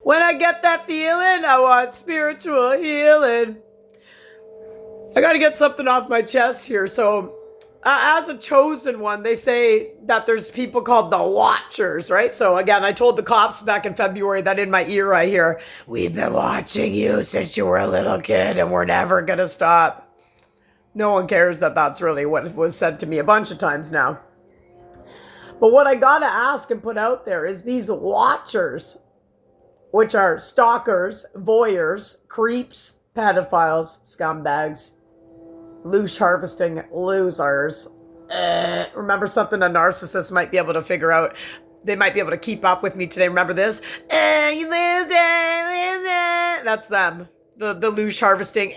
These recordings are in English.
When I get that feeling, I want spiritual healing. I got to get something off my chest here. So, as a chosen one, they say that there's people called the Watchers, right? So again, I told the cops back in February that in my ear I hear, "We've been watching you since you were a little kid and we're never going to stop." No one cares that that's really what was said to me a bunch of times now. But what I got to ask and put out there is these Watchers, which are stalkers, voyeurs, creeps, pedophiles, scumbags, loose harvesting losers. Remember something a narcissist might be able to figure out. They might be able to keep up with me today. Remember this? You loser. That's them. The loose harvesting.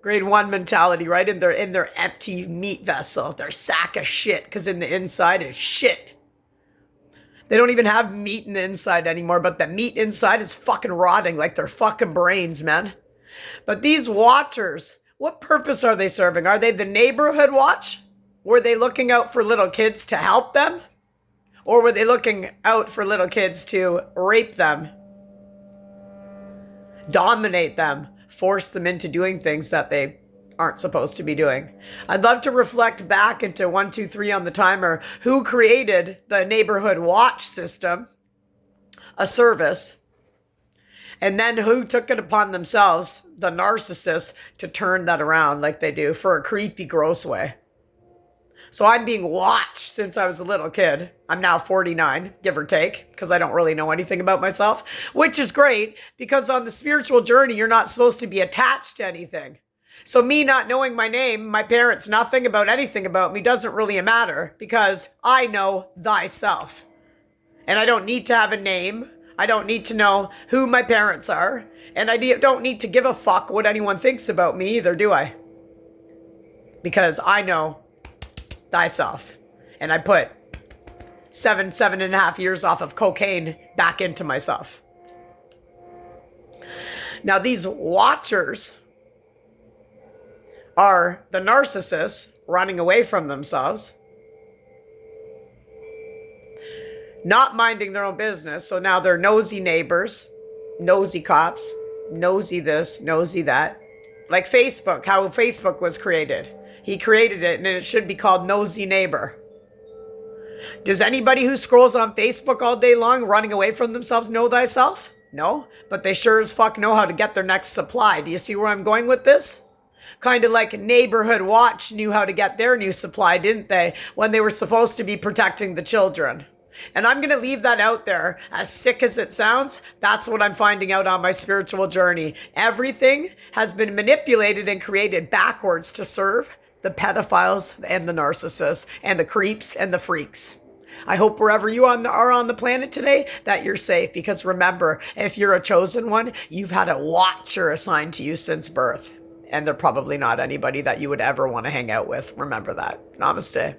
Grade 1 mentality, right? In their empty meat vessel, their sack of shit, because in the inside is shit. They don't even have meat in the inside anymore, but the meat inside is fucking rotting like their fucking brains, man. But these Watchers, what purpose are they serving? Are they the neighborhood watch? Were they looking out for little kids to help them? Or were they looking out for little kids to rape them, dominate them, force them into doing things that they aren't supposed to be doing? I'd love to reflect back into 1, 2, 3 on the timer. Who created the neighborhood watch system, a service? And then who took it upon themselves, the narcissists, to turn that around like they do for a creepy, gross way? So I'm being watched since I was a little kid. I'm now 49, give or take, because I don't really know anything about myself, which is great because on the spiritual journey, you're not supposed to be attached to anything. So me not knowing my name, my parents, nothing about anything about me doesn't really matter because I know thyself. And I don't need to have a name. I don't need to know who my parents are. And I don't need to give a fuck what anyone thinks about me either, do I? Because I know thyself. And I put 7.5 years off of cocaine back into myself. Now these Watchers are the narcissists running away from themselves, not minding their own business. So now they're nosy neighbors, nosy cops, nosy this, nosy that. Like Facebook, how Facebook was created. He created it and it should be called Nosy Neighbor. Does anybody who scrolls on Facebook all day long running away from themselves know thyself? No, but they sure as fuck know how to get their next supply. Do you see where I'm going with this? Kind of like Neighborhood Watch knew how to get their new supply, didn't they? When they were supposed to be protecting the children. And I'm going to leave that out there. As sick as it sounds, that's what I'm finding out on my spiritual journey. Everything has been manipulated and created backwards to serve the pedophiles and the narcissists and the creeps and the freaks. I hope wherever you are on the planet today that you're safe, because remember, if you're a chosen one, you've had a Watcher assigned to you since birth. And they're probably not anybody that you would ever want to hang out with. Remember that. Namaste.